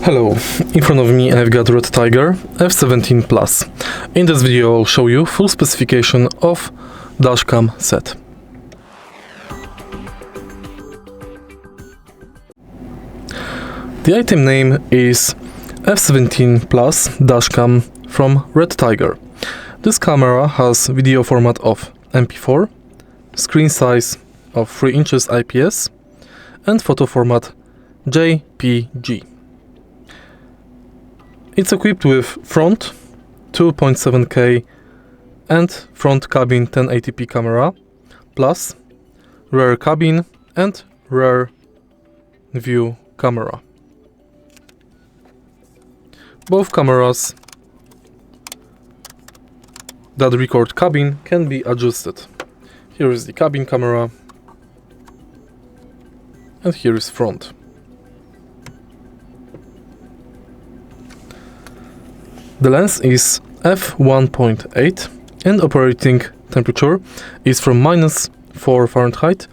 Hello, in front of me I've got REDTIGER F17 PLUS. In this video I'll show you full specification of Dashcam set. The item name is F17 PLUS Dashcam from REDTIGER. This camera has video format of MP4, screen size of 3 inches IPS and photo format JPG. It's equipped with front 2.7K and front cabin 1080p camera, plus rear cabin and rear view camera. Both cameras that record cabin can be adjusted. Here is the cabin camera and here is front. The lens is f1.8 and operating temperature is from -4 Fahrenheit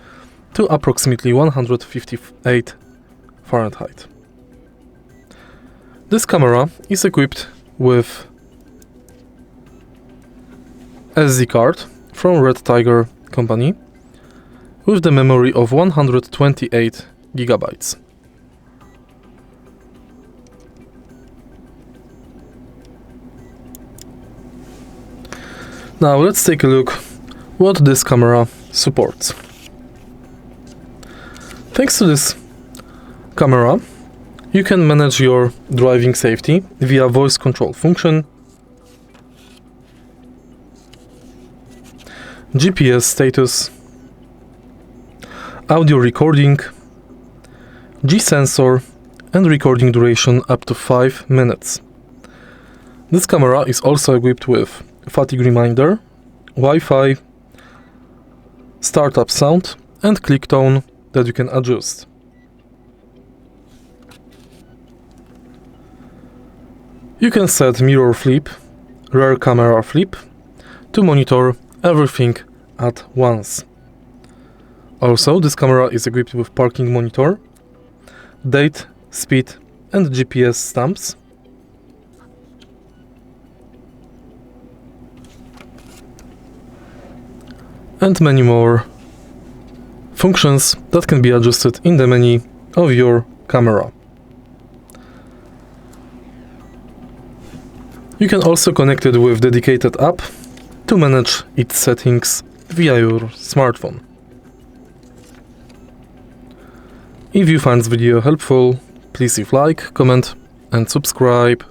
to approximately 158 Fahrenheit. This camera is equipped with SD card from REDTIGER company with the memory of 128 GB. Now let's take a look what this camera supports. Thanks to this camera, you can manage your driving safety via voice control function, GPS status, audio recording, G-sensor and recording duration up to 5 minutes. This camera is also equipped with fatigue reminder, Wi-Fi, startup sound and click tone that you can adjust. You can set mirror flip, rear camera flip to monitor everything at once. Also, this camera is equipped with parking monitor, date, speed and GPS stamps. And many more functions that can be adjusted in the menu of your camera. You can also connect it with dedicated app to manage its settings via your smartphone. If you find this video helpful, please leave like, comment and subscribe.